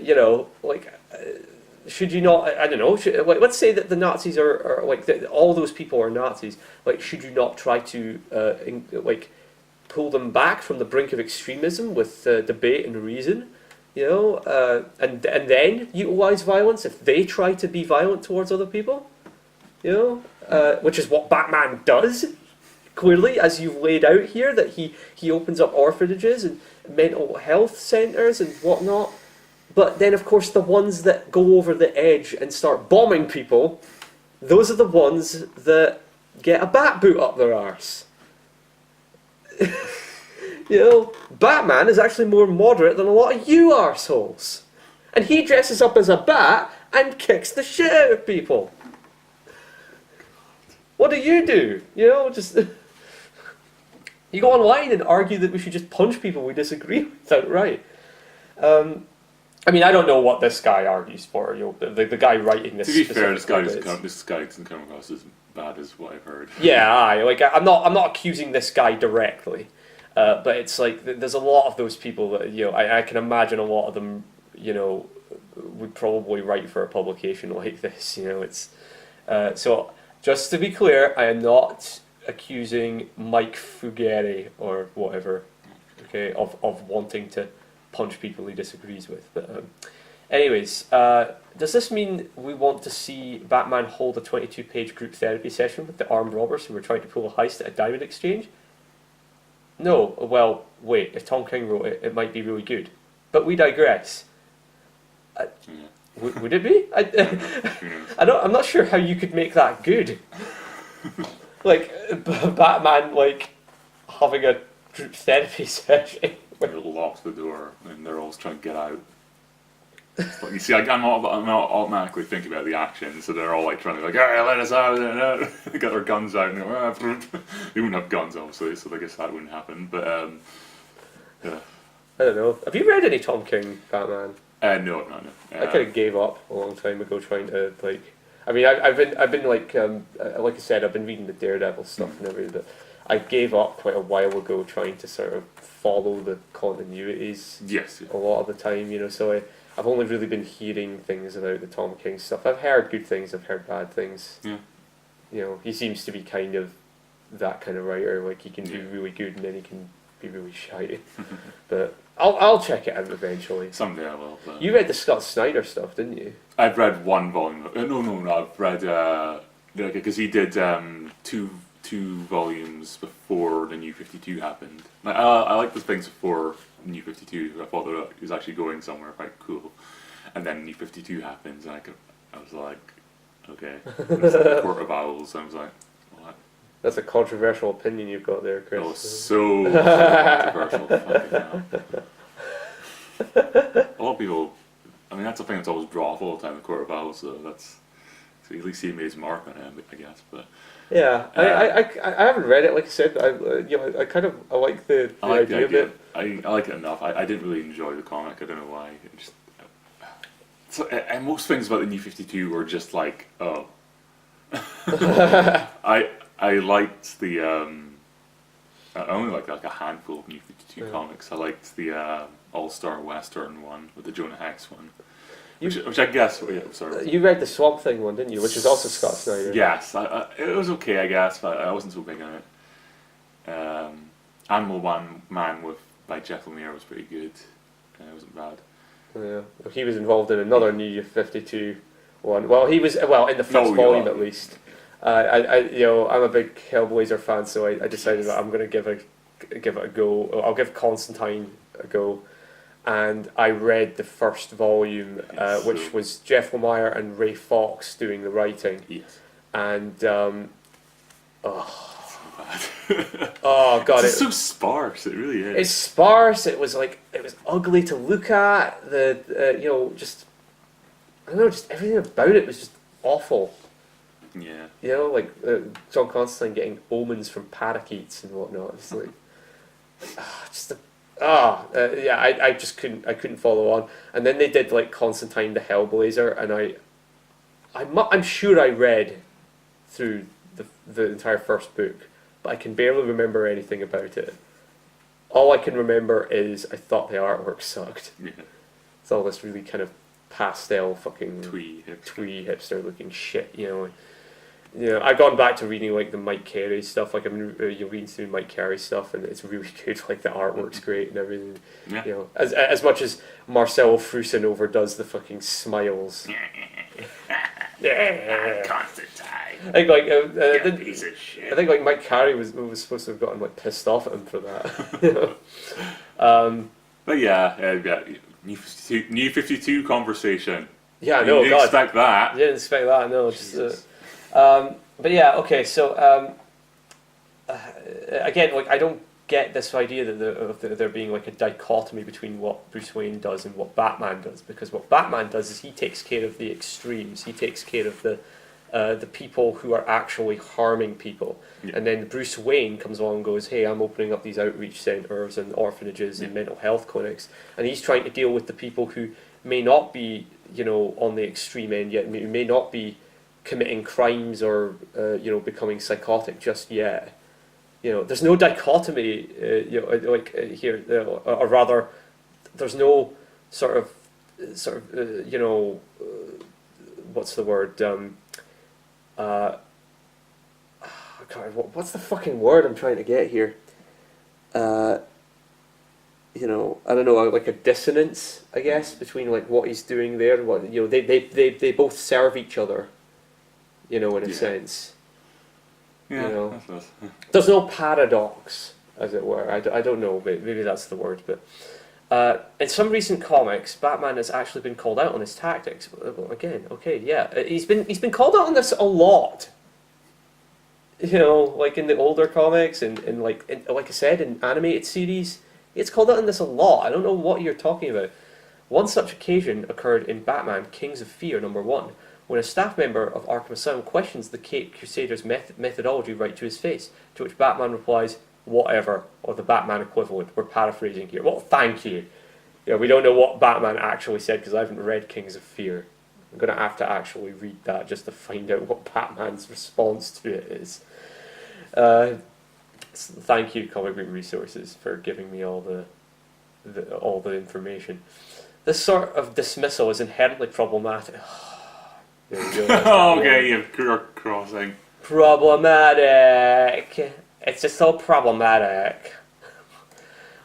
you know, like, should you not, I don't know, like, let's say that the Nazis are like, all those people are Nazis, like, should you not try to, like, pull them back from the brink of extremism with debate and reason? You know, and then utilise violence if they try to be violent towards other people? You know, which is what Batman does, clearly, as you've laid out here, that he opens up orphanages and mental health centres and whatnot. But then, of course, the ones that go over the edge and start bombing people, those are the ones that get a bat boot up their arse. You know, Batman is actually more moderate than a lot of you arseholes. And he dresses up as a bat and kicks the shit out of people. What do? You know, just you go online and argue that we should just punch people we disagree with outright. I mean, I don't know what this guy argues for. You know, the guy writing this. To be fair, this guy doesn't come across as bad as what I've heard. Yeah, I'm not accusing this guy directly, but it's like there's a lot of those people that I can imagine a lot of them would probably write for a publication like this. It's so. Just to be clear, I am not accusing Mike Fugere or whatever, okay, of wanting to punch people he disagrees with. But anyways, does this mean we want to see Batman hold a 22-page group therapy session with the armed robbers who were trying to pull a heist at a diamond exchange? No. Well, wait. If Tom King wrote it, it might be really good. But we digress. Would it be? I'm not sure how you could make that good. Like Batman, like having a group therapy session. They lock the door and they're all trying to get out. Like, you see, I'm not automatically thinking about the action, so they're all like trying to like, all right, let us out. They got their guns out and they wouldn't have guns obviously, so I guess that wouldn't happen. But yeah. I don't know. Have you read any Tom King Batman? No. I kind of gave up a long time ago trying to like. I mean, I've been like I said, I've been reading the Daredevil stuff and everything, but I gave up quite a while ago trying to sort of follow the continuities. Yes. A lot of the time, so I've only really been hearing things about the Tom King stuff. I've heard good things, I've heard bad things. Yeah. He seems to be kind of that kind of writer. Like he can be really good and then he can be really shy. But I'll check it out eventually. Someday I will. But You read the Scott Snyder stuff, didn't you? I've read one volume. No. I've read because he did two volumes before the New 52 happened. I like the things before the New 52. I thought that it was actually going somewhere quite cool, and then New 52 happens, and I was like, okay, it's like a Court of Owls. And I was like, what? That's a controversial opinion you've got there, Chris. Oh, so controversial. Fucking hell. A lot of people. I mean, that's a thing that's always dropped all the time. The Court of Owls, so at least he made his mark on it, I guess. But yeah, I haven't read it. Like I said, I like the idea of it. I like it enough. I didn't really enjoy the comic. I don't know why. So, and most things about the New 52 were just like, oh. I liked the I only liked like a handful of New 52 comics. I liked the All-Star Western one with the Jonah Hex one. Which I guess, yeah, sorry. You read the Swamp Thing one, didn't you? Which was also Scott Snyder. Yes, it was okay, I guess, but I wasn't so big on it. Animal Man by Jeff Lemire was pretty good. It wasn't bad. Yeah, he was involved in another New 52 one. Well, he was in the first volume at least. I'm a big Hellblazer fan, so I decided that I'm going to give it a go. I'll give Constantine a go. And I read the first volume, which was Jeff Lemire and Ray Fox doing the writing. Yes. And So bad. oh god, it's so sparse. It really is. It's sparse. It was ugly to look at. Just I don't know, just everything about it was just awful. Yeah. John Constantine getting omens from parakeets and whatnot. It's like I just couldn't follow on. And then they did like Constantine the Hellblazer, and I'm sure I read through the entire first book, but I can barely remember anything about it. All I can remember is I thought the artwork sucked. Yeah. It's all this really kind of pastel fucking Twee hipster looking shit, I've gone back to reading like the Mike Carey stuff. Like I'm reading through Mike Carey stuff, and it's really good. Like the artwork's great and everything. Yeah. As much as Marcel Frusin overdoes the fucking smiles. Constantine. I think like Piece of shit. I think like Mike Carey was supposed to have gotten like pissed off at him for that. But yeah, New 52 conversation. Yeah, You no, didn't God, expect that. didn't expect that. No, Jesus. but yeah, okay. So again, like I don't get this idea that there being like a dichotomy between what Bruce Wayne does and what Batman does, because what Batman does is he takes care of the extremes. He takes care of the people who are actually harming people. Yeah. And then Bruce Wayne comes along and goes, hey, I'm opening up these outreach centres and orphanages and mental health clinics, and he's trying to deal with the people who may not be on the extreme end yet, may not be committing crimes or becoming psychotic just yet. There's no dichotomy here, or rather there's no sort of what's the word, God, what's the fucking word I'm trying to get here? I don't know, like a dissonance, I guess, between like what he's doing there and what they both serve each other, in a sense. Yeah. There's no paradox, as it were. I don't know, maybe that's the word, but in some recent comics, Batman has actually been called out on his tactics. Again, okay, yeah, he's been called out on this a lot. Like in the older comics and like I said, in animated series, it's called out on this a lot. I don't know what you're talking about. One such occasion occurred in Batman: Kings of Fear #1, when a staff member of Arkham Asylum questions the Caped Crusader's methodology right to his face, to which Batman replies, "Whatever," or the Batman equivalent. We're paraphrasing here. Well, thank you. We don't know what Batman actually said because I haven't read Kings of Fear. I'm going to have to actually read that just to find out what Batman's response to it is. Thank you, Comic Book Resources, for giving me all the information. This sort of dismissal is inherently problematic. There we go. Okay, you're crossing. Problematic. It's just so problematic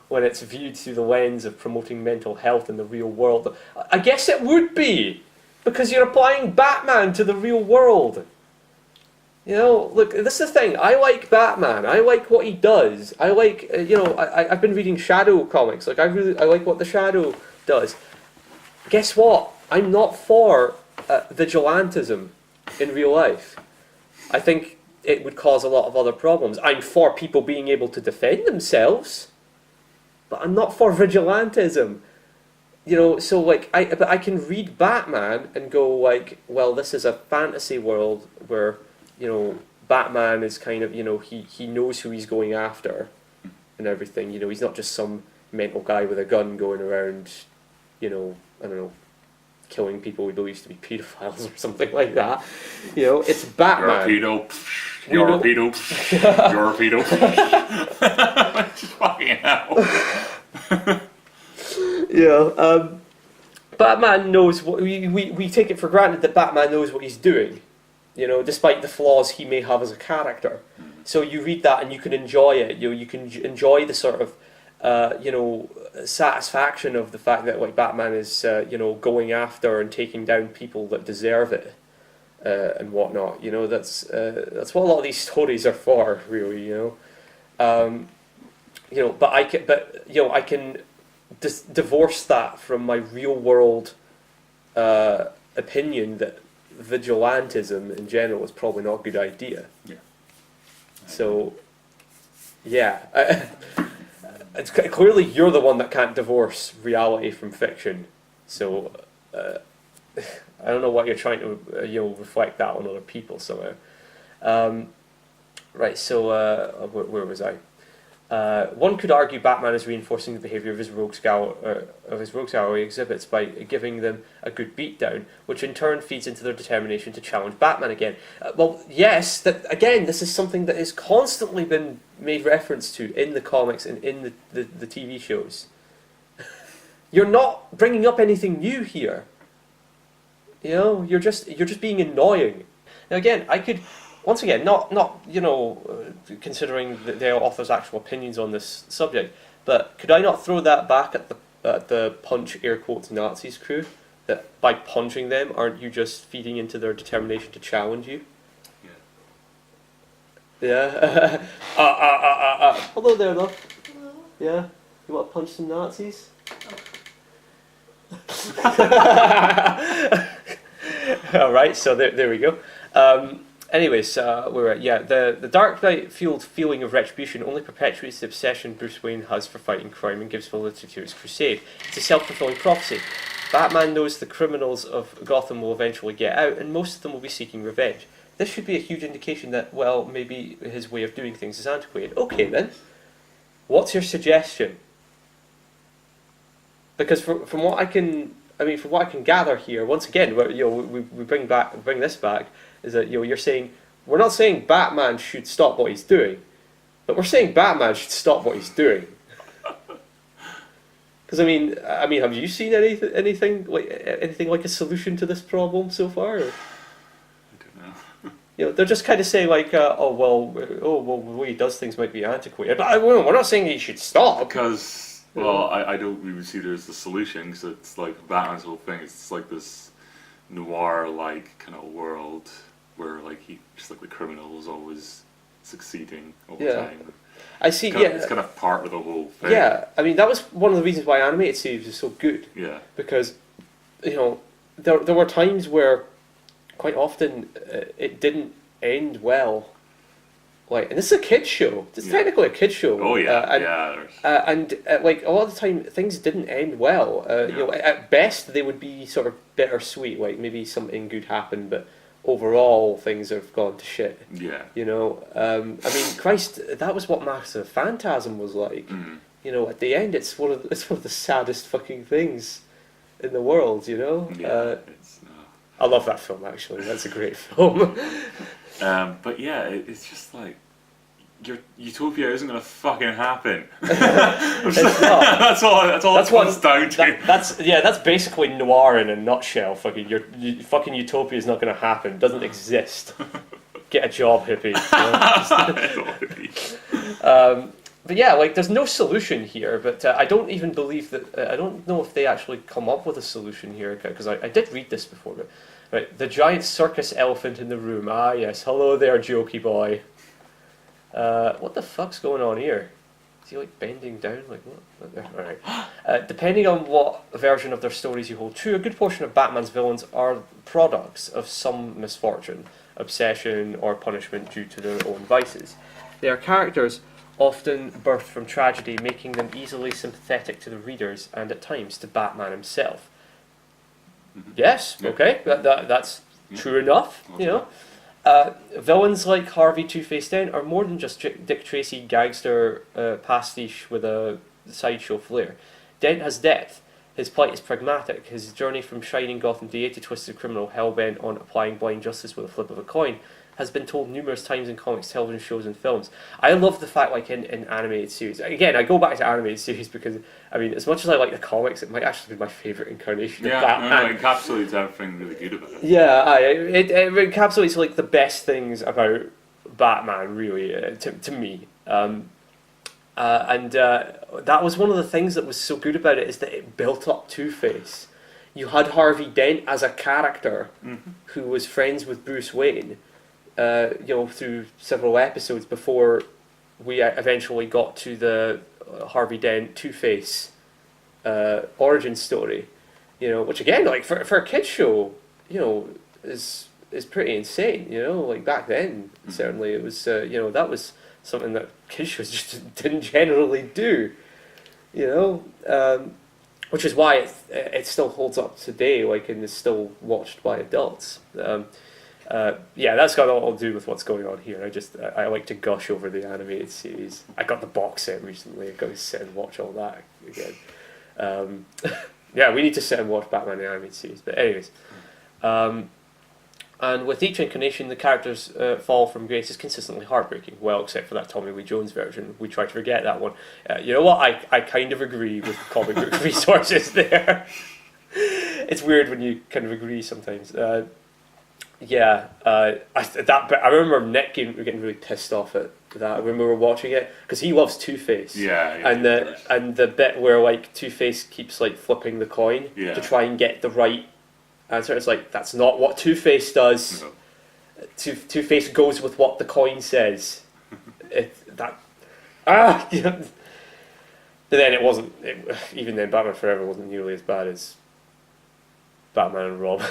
when it's viewed through the lens of promoting mental health in the real world. I guess it would be, because you're applying Batman to the real world. Look, this is the thing. I like Batman. I like what he does. I like, I've been reading Shadow comics. Like, I like what the Shadow does. Guess what? I'm not for vigilantism in real life. I think it would cause a lot of other problems. I'm for people being able to defend themselves, but I'm not for vigilantism. So like, I can read Batman and go like, well, this is a fantasy world where Batman is kind of, he knows who he's going after and everything. He's not just some mental guy with a gun going around, I don't know, killing people he believes to be paedophiles or something like that. You know, it's Batman. You're a pedo. You're a pedo. You're a pedo. Just fucking hell. Yeah, Batman knows what we take it for granted that Batman knows what he's doing, you know, despite the flaws he may have as a character. So you read that and you can enjoy it. You can enjoy the sort of satisfaction of the fact that like Batman is going after and taking down people that deserve it and whatnot. You know, that's what a lot of these stories are for, really. But I can divorce that from my real world opinion that vigilantism in general is probably not a good idea. Yeah. So, yeah, it's clearly you're the one that can't divorce reality from fiction. So, I don't know what you're trying to reflect that on other people somehow. Right. So, where was I? One could argue Batman is reinforcing the behaviour of his rogues gallery exhibits by giving them a good beatdown, which in turn feeds into their determination to challenge Batman again. Well, yes, this is something that has constantly been made reference to in the comics and in the TV shows. You're not bringing up anything new here. You know, you're just being annoying. Now again, I could. Once again, not considering the author's actual opinions on this subject, but could I not throw that back at the punch air quotes Nazis crew? That by punching them, aren't you just feeding into their determination to challenge you? Yeah. Yeah. Hello there, love. Hello? Yeah. You want to punch some Nazis? All right. So there we go. Anyways, the Dark Knight-fueled feeling of retribution only perpetuates the obsession Bruce Wayne has for fighting crime and gives validity to his crusade. It's a self-fulfilling prophecy. Batman knows the criminals of Gotham will eventually get out, and most of them will be seeking revenge. This should be a huge indication that, well, maybe his way of doing things is antiquated. Okay then, what's your suggestion? Because from what I can gather here, once again, we bring this back. Is that you're saying we're not saying Batman should stop what he's doing, but we're saying Batman should stop what he's doing. Because I mean, have you seen anything like a solution to this problem so far? Or? I don't know. They're just kind of saying like, the way he does things might be antiquated. But we're not saying he should stop. Because I don't really see there's the solution. Because it's like Batman's whole thing. It's like this noir-like kind of world. Where like the criminal is always succeeding all the time. I see. It's kind of part of the whole thing. Yeah, I mean that was one of the reasons why animated series is so good. Yeah. Because, there were times where, quite often, it didn't end well. Like, and this is a kids show. It's technically a kids show. Oh yeah, and like a lot of the time, things didn't end well. At best they would be sort of bittersweet. Like maybe something good happened, but overall things have gone to shit. Yeah. I mean, Christ, that was what Massive Phantasm was like. Mm. At the end, it's one of the saddest fucking things in the world. Yeah. I love that film. Actually, that's a great film. But yeah, it's just like your utopia isn't gonna fucking happen. It's not. That's all it comes down to. That's basically noir in a nutshell. Fucking utopia is not gonna happen. Doesn't exist. Get a job, hippie. But yeah, like there's no solution here. But I don't even believe that. I don't know if they actually come up with a solution here because I did read this before. But right, the giant circus elephant in the room. Ah yes, hello there, jokey boy. What the fuck's going on here? Is he like bending down? Like what? Alright. Depending on what version of their stories you hold true, a good portion of Batman's villains are products of some misfortune, obsession, or punishment due to their own vices. They are characters often birthed from tragedy, making them easily sympathetic to the readers and at times to Batman himself. Mm-hmm. Yes, okay, that's true enough, Villains like Harvey Two-Face Dent are more than just Dick Tracy gangster pastiche with a sideshow flair. Dent has depth, His plight is pragmatic. His journey from shining Gotham DA to twisted criminal hell-bent on applying blind justice with a flip of a coin has been told numerous times in comics, television shows, and films. I love the fact, like, in animated series. Again, I go back to animated series because, I mean, as much as I like the comics, it might actually be my favourite incarnation of Batman. Yeah, it encapsulates everything really good about it. Yeah, it encapsulates, like, the best things about Batman, really, to me. That was one of the things that was so good about it, is that it built up Two-Face. You had Harvey Dent as a character who was friends with Bruce Wayne, through several episodes before we eventually got to the Harvey Dent Two-Face origin story. Which again, like for a kids show, is pretty insane. Like back then, certainly it was. That was something that kids shows just didn't generally do. Which is why it still holds up today, like, and is still watched by adults. That's got all to do with what's going on here. I like to gush over the animated series. I got the box set recently. I've got to sit and watch all that again. We need to sit and watch Batman the animated series. But anyways, and with each incarnation, the character's fall from grace is consistently heartbreaking. Well, except for that Tommy Lee Jones version. We try to forget that one. You know what? I kind of agree with the comic book resources there. It's weird when you kind of agree sometimes. I remember Nick getting really pissed off at that when we were watching it, because he loves Two-Face. And the bit where, like, Two-Face keeps, like, flipping the coin to try and get the right answer. It's like, that's not what Two-Face does. No. Two-Face goes with what the coin says. But then it wasn't. Even then, Batman Forever wasn't nearly as bad as Batman and Robin.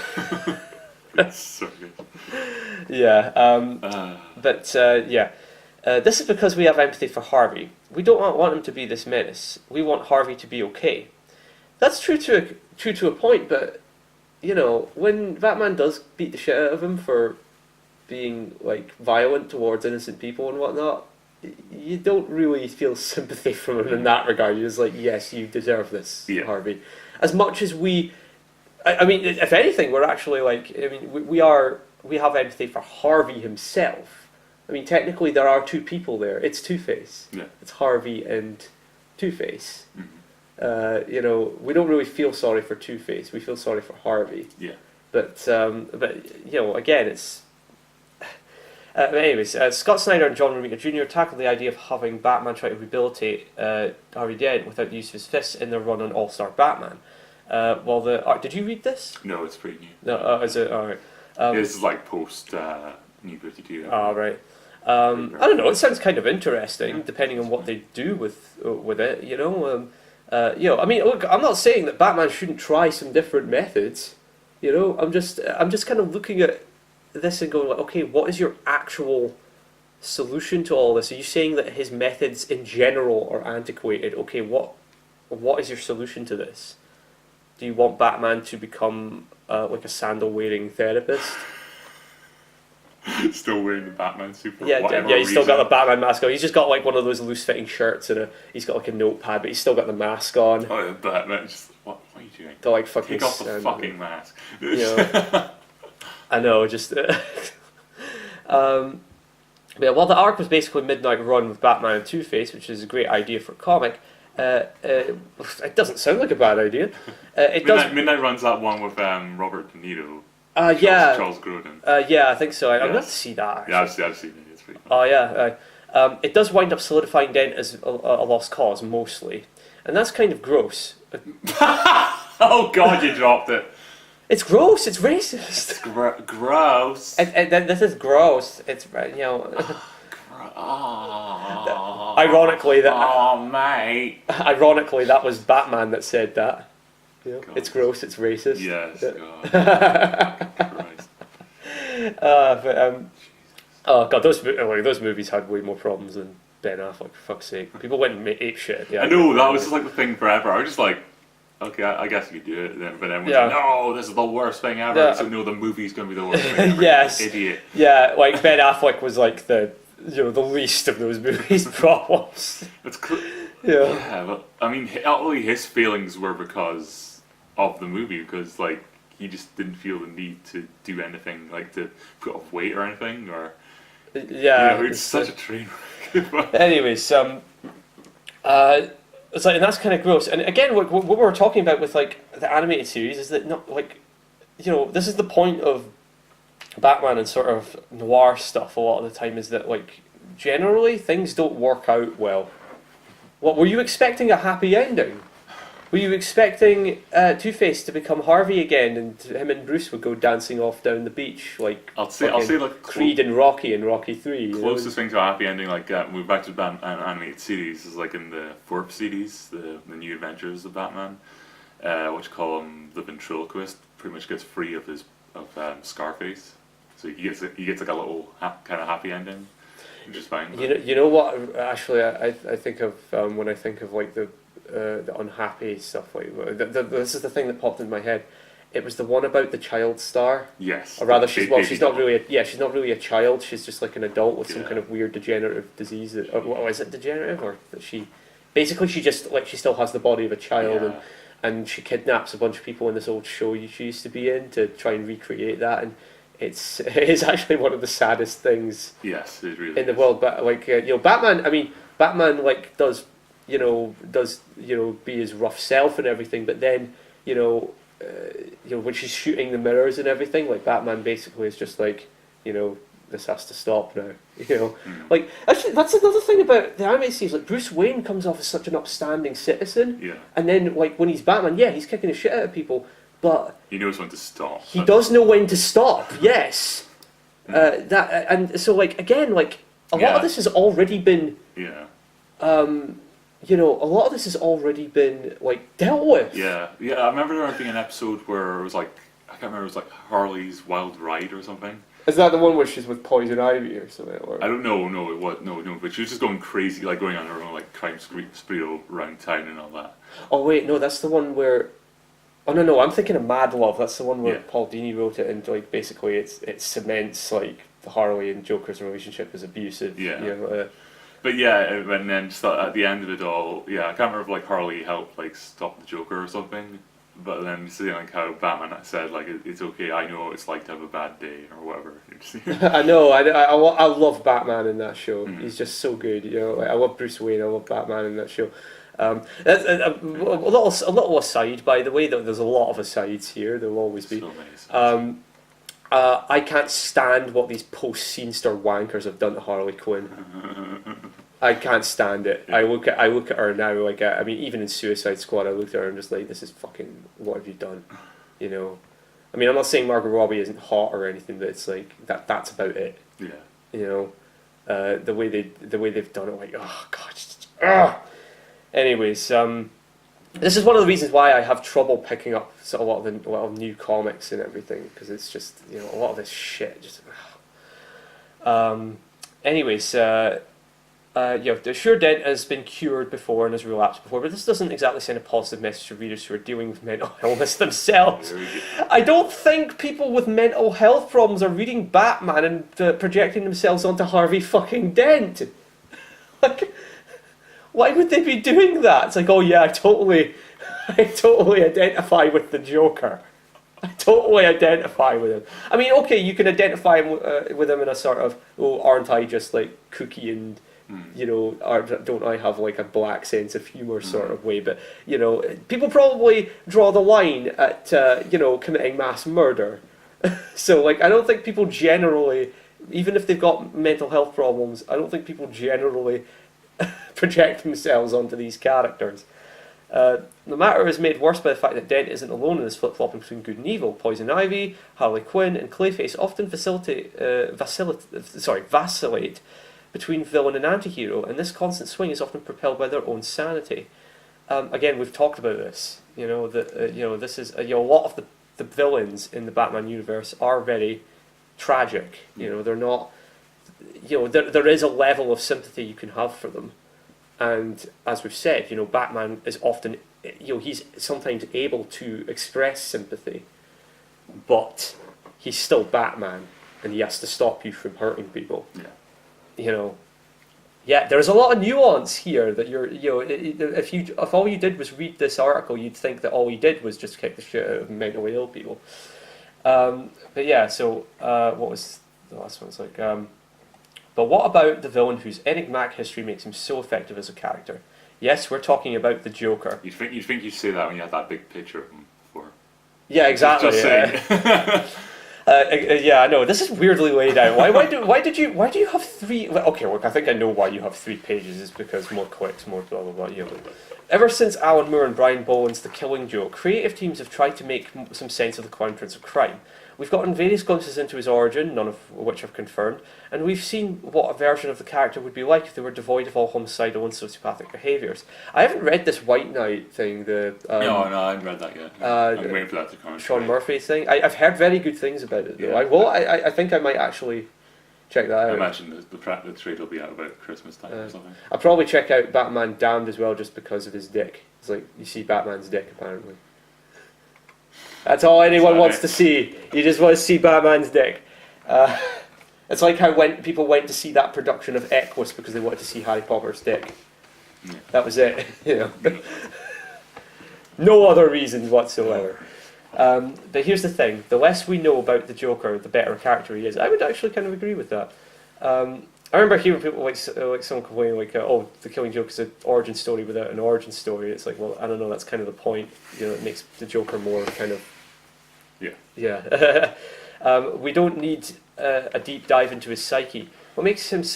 It's so good. This is because we have empathy for Harvey. We don't want him to be this menace. We want Harvey to be okay. That's true to a point, but when Batman does beat the shit out of him for being, like, violent towards innocent people and whatnot, you don't really feel sympathy from him in that regard. You're just like, yes, you deserve this, Harvey. As much as we, I mean, if anything, we're actually like, I mean, we have empathy for Harvey himself. I mean, technically there are two people there. It's Two-Face. Yeah. It's Harvey and Two-Face. Mm-hmm. We don't really feel sorry for Two-Face. We feel sorry for Harvey. Yeah. But again, it's. Anyways, Scott Snyder and John Romita Jr. tackled the idea of having Batman try to rehabilitate Harvey Dent without the use of his fists in their run on All-Star Batman. Did you read this? No, it's pretty new. No, is it? All right. This is like post New 52. Oh, right. I don't know. It sounds kind of interesting, depending on what they do with it. I mean, look, I'm not saying that Batman shouldn't try some different methods. I'm just kind of looking at this and going like, okay, what is your actual solution to all this? Are you saying that his methods in general are antiquated? Okay, what is your solution to this? Do you want Batman to become like a sandal-wearing therapist? Still wearing the Batman suit for whatever reason. He's still got the Batman mask on. He's just got like one of those loose-fitting shirts and he's got like a notepad, but he's still got the mask on. Oh, yeah, Batman! What are you doing? To like fucking take off the fucking mask. I know, just. While the arc was basically Midnight Run with Batman and Two-Face, which is a great idea for a comic, it doesn't sound like a bad idea. Midnight Run's that one with Robert De Niro. Charles Grodin. I think so. I'd love to see that. Actually. Yeah, I've seen it. It's pretty fun. Oh yeah. It does wind up solidifying Dent as a lost cause mostly, and that's kind of gross. Oh God, you dropped it. It's gross. It's racist. It's gross. And this is gross. It's Ironically, that. Oh mate. Ironically, that was Batman that said that. Yeah. It's gross. It's racist. Yes. God. Those movies had way more problems than Ben Affleck. For fuck's sake, people went and ape shit. I know that was just like the thing forever. I was just like, okay, I guess you could do it. But then no, this is the worst thing ever. Yeah. So no, the movie's gonna be the worst thing ever. Yes. Idiot. Yeah, like Ben Affleck was like the least of those movies' problems. Yeah, but I mean, ultimately his feelings were because of the movie because like he just didn't feel the need to do anything like to put off weight or anything or Yeah, it's such a train wreck. anyways, it's like, and that's kind of gross. And again, what we're talking about with like the animated series is that not like, this is the point of Batman and sort of noir stuff. A lot of the time is that like generally things don't work out well. What were you expecting a happy ending? Were you expecting Two-Face to become Harvey again, and him and Bruce would go dancing off down the beach like I'll say like Creed and Rocky in Rocky 3? Closest thing to a happy ending, like move back to the animated series, is like in the fourth series, the New Adventures of Batman, which call him the ventriloquist. Pretty much gets free of his Scarface, so he gets like a little kind of happy ending, which is fine. You know what? Actually, I think of when I think of like the unhappy stuff. Like this is the thing that popped in my head. It was the one about the child star. Yes. Or rather, she's not really a child. She's just like an adult with some kind of weird degenerative disease. Or is it degenerative, or that she just like she still has the body of a child, and she kidnaps a bunch of people in this old show she used to be in to try and recreate that, and it is actually one of the saddest things. Yes, it really in the world. But like Batman. I mean, Batman like does be his rough self and everything, but then when she's shooting the mirrors and everything, like Batman basically is just like, this has to stop now. Like actually that's another thing about the animated series. Like Bruce Wayne comes off as such an upstanding citizen, and then like when he's Batman, he's kicking the shit out of people, but he knows when to stop. He does know when to stop. Yes, and so like again, like a lot of this has already been. A lot of this has already been like dealt with. Yeah. I remember there being an episode where it was like I can't remember. It was like Harley's Wild Ride or something. Is that the one where she's with Poison Ivy or something? Or? I don't know. No, it was no. But she was just going crazy, like going on her own like crime spree around town and all that. Oh wait, no, that's the one where. Oh no, I'm thinking of Mad Love. That's the one where Paul Dini wrote it, and like basically it cements like Harley and Joker's relationship as abusive. Yeah. But and then just at the end of it all, I can't remember if like Harley helped like stop the Joker or something. But then seeing like how Batman said like it's okay, I know what it's like to have a bad day or whatever. I know, I love Batman in that show. He's just so good. Like, I love Bruce Wayne. I love Batman in that show. That's a little aside, by the way. There's a lot of asides here. There will always be. So many I can't stand what these post-scenester wankers have done to Harley Quinn. I can't stand it. I look at her now, like I mean, even in Suicide Squad, I looked at her and just like, this is fucking, what have you done? I mean, I'm not saying Margot Robbie isn't hot or anything, but it's like that's about it. Yeah. The way they've done it, like, oh god. Anyways, this is one of the reasons why I have trouble picking up a lot of new comics and everything, because it's just a lot of this shit. Just anyways, the sure Dent has been cured before and has relapsed before, but this doesn't exactly send a positive message to readers who are dealing with mental illness themselves. I don't think people with mental health problems are reading Batman and projecting themselves onto Harvey fucking Dent. Like, why would they be doing that? It's like, oh yeah, I totally identify with the Joker. I totally identify with him. I mean, okay, you can identify with him in a sort of, oh, aren't I just like kooky and, don't I have like a black sense of humour sort of way? But, people probably draw the line at, committing mass murder. So, like, I don't think people generally, even if they've got mental health problems, I don't think people generally project themselves onto these characters. The matter is made worse by the fact that Dent isn't alone in his flip-flopping between good and evil. Poison Ivy, Harley Quinn, and Clayface often vacillate between villain and anti-hero, and this constant swing is often propelled by their own sanity. Again, we've talked about this. This is a lot of the villains in the Batman universe are very tragic. They're not. There is a level of sympathy you can have for them. And as we've said, Batman is often, he's sometimes able to express sympathy, but he's still Batman, and he has to stop you from hurting people. Yeah. Yeah, there's a lot of nuance here that if all you did was read this article, you'd think that all he did was just kick the shit out of mentally ill people. But yeah, so what was the last one? It's like, but what about the villain whose enigmatic history makes him so effective as a character? Yes, we're talking about the Joker. You'd think you'd say that when you had that big picture of him before. Yeah, exactly. Just saying. Yeah, I know. This is weirdly laid out. Why do you have three? Okay, look, I think I know why you have 3 pages. Is because more clicks, more blah blah blah. You know. Ever since Alan Moore and Brian Boland's The Killing Joke, creative teams have tried to make some sense of the Crown Prince of Crime. We've gotten various glimpses into his origin, none of which have confirmed, and we've seen what a version of the character would be like if they were devoid of all homicidal and sociopathic behaviours. I haven't read this White Knight thing, no, I haven't read that yet. I'm waiting for that to come out. Sean Murphy thing. I've heard very good things about it, though. Yeah. I think I might actually check that out. I imagine the trade will be out about Christmas time or something. I'll probably check out Batman Damned as well, just because of his dick. It's like, you see Batman's dick, apparently. That's all anyone wants to see. You just want to see Batman's dick. It's like how people went to see that production of Equus because they wanted to see Harry Potter's dick. Yeah. That was it. You know. No other reasons whatsoever. But here's the thing: the less we know about the Joker, the better a character he is. I would actually kind of agree with that. I remember hearing people like someone complaining like, "Oh, The Killing Joke is an origin story without an origin story." It's like, well, I don't know. That's kind of the point. You know, it makes the Joker more kind of. Yeah. We don't need a deep dive into his psyche. What makes his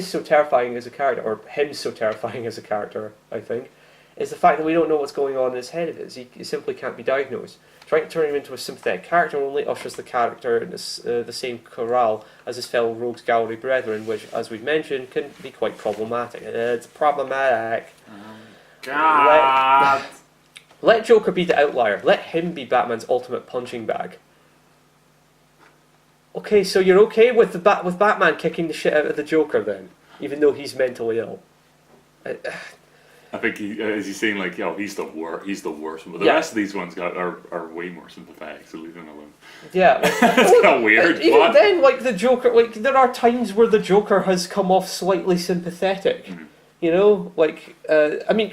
so terrifying as a character, or him so terrifying as a character, I think, is the fact that we don't know what's going on in his head. He simply can't be diagnosed. Trying to turn him into a sympathetic character only ushers the character in the same corral as his fellow Rogues Gallery brethren, which, as we've mentioned, can be quite problematic. It's problematic. God. Let Joker be the outlier. Let him be Batman's ultimate punching bag. Okay, so you're okay with with Batman kicking the shit out of the Joker then, even though he's mentally ill. I think as he's saying, like, he's the worst. But the rest of these ones are way more sympathetic, so leave them alone. Yeah, it's kind of weird. Even then, like the Joker, like there are times where the Joker has come off slightly sympathetic. Mm-hmm. You know, like I mean,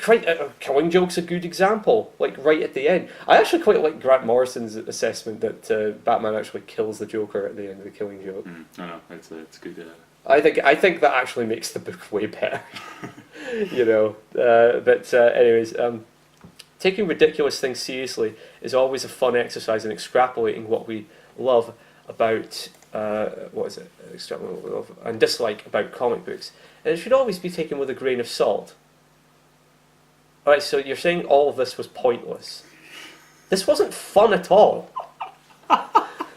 Killing Joke's a good example. Like right at the end, I actually quite like Grant Morrison's assessment that Batman actually kills the Joker at the end of the Killing Joke. I know it's good. I think that actually makes the book way better. You know, but anyways, taking ridiculous things seriously is always a fun exercise in extrapolating what we love about extrapolating what we love and dislike about comic books. And it should always be taken with a grain of salt. Alright, so you're saying all of this was pointless. This wasn't fun at all. It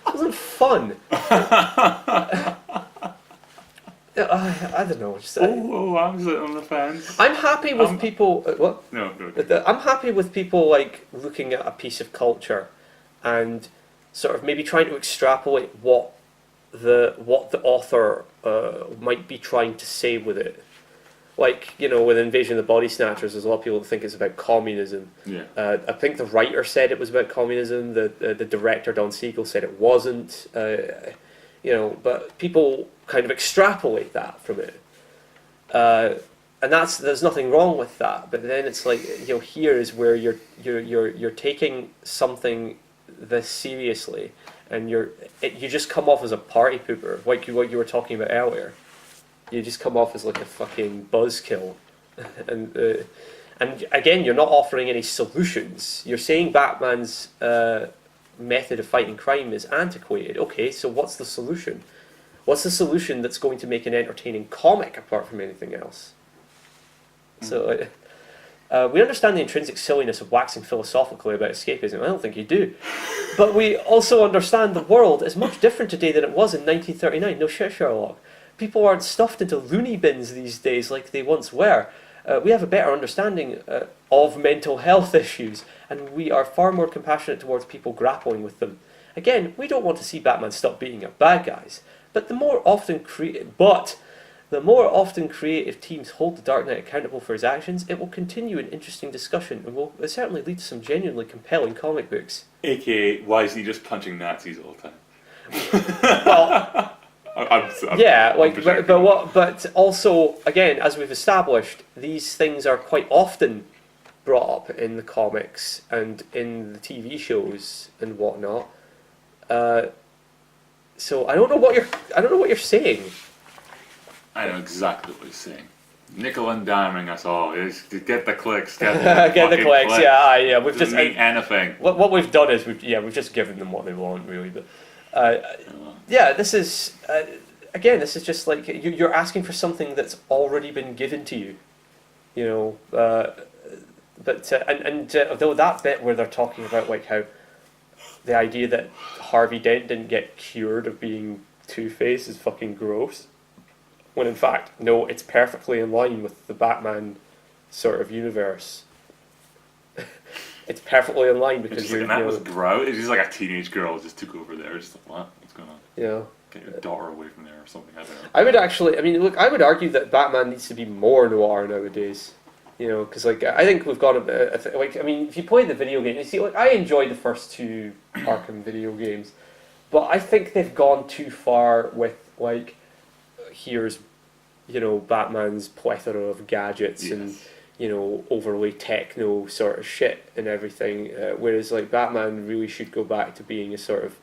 wasn't fun. I don't know. I'm on the fence. I'm happy with people. What? No. I'm happy with people like looking at a piece of culture and sort of maybe trying to extrapolate what the author might be trying to say with it. Like, you know, with Invasion of the Body Snatchers, there's a lot of people that think it's about communism. Yeah. I think the writer said it was about communism. The director, Don Siegel, said it wasn't. You know, but people kind of extrapolate that from it. And there's nothing wrong with that. But then it's like, you know, here is where you're taking something this seriously, and you just come off as a party pooper, like what you were talking about earlier. You just come off as like a fucking buzzkill, and again, you're not offering any solutions. You're saying Batman's method of fighting crime is antiquated. Okay, so what's the solution? What's the solution that's going to make an entertaining comic apart from anything else? So we understand the intrinsic silliness of waxing philosophically about escapism. I don't think you do. But we also understand the world is much different today than it was in 1939. No shit, Sherlock. People aren't stuffed into loony bins these days like they once were. We have a better understanding of mental health issues, and we are far more compassionate towards people grappling with them. Again, we don't want to see Batman stop beating up bad guys, but the more often creative teams hold the Dark Knight accountable for his actions, it will continue an interesting discussion and will certainly lead to some genuinely compelling comic books. AKA, why is he just punching Nazis all the time? Well, Yeah, I'm like, projecting. but also, again, as we've established, these things are quite often brought up in the comics and in the TV shows and whatnot. So I don't know what you're saying. I know exactly what he's saying. Nickel and diming us all is to get the clicks, get Get the fucking clicks, yeah. We've Doesn't just mean anything. what we've done is we've just given them what they want, really. But yeah, this is this is just like you're asking for something that's already been given to you, you know. But although that bit where they're talking about like how the idea that Harvey Dent didn't get cured of being Two-Face is fucking gross, when in fact no, it's perfectly in line with the Batman sort of universe. It's perfectly in line because It's just like, and that was gross. It's just like a teenage girl just took over there. Just like, what? What's going on? Yeah. Get your daughter away from there or something. I don't know. I would actually, I mean, look, I would argue that Batman needs to be more noir nowadays. You know, because like I think we've got like I mean, if you play the video game, you see, like I enjoyed the first two Arkham video games, but I think they've gone too far with like here's, you know, Batman's plethora of gadgets and you know overly techno sort of shit and everything, whereas like Batman really should go back to being a sort of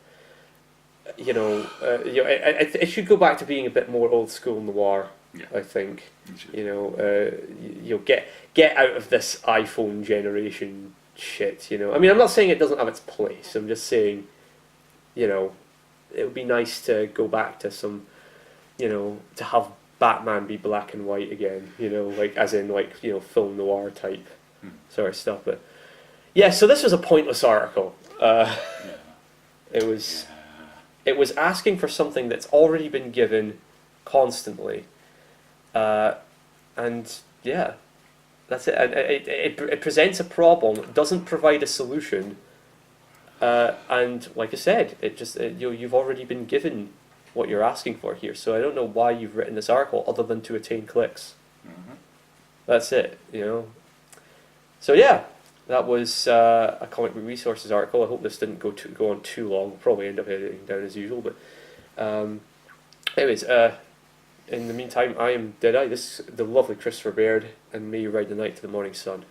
it should go back to being a bit more old school noir. Yeah. I think you'll get out of this iPhone generation shit. You know, I mean, I'm not saying it doesn't have its place. I'm just saying, you know, it would be nice to go back to some, you know, to have Batman be black and white again. You know, like as in like you know film noir type sort of stuff. But yeah, so this was a pointless article. It was. It was asking for something that's already been given constantly. And yeah, that's it. And it presents a problem, doesn't provide a solution. And like I said, you've already been given what you're asking for here. So I don't know why you've written this article other than to attain clicks. Mm-hmm. That's it, you know. So yeah, that was a Comic Book Resources article. I hope this didn't go on too long. We'll probably end up editing down as usual. But anyways, in the meantime, I am Deadeye. This is the lovely Christopher Baird, and may you ride the night to the morning sun.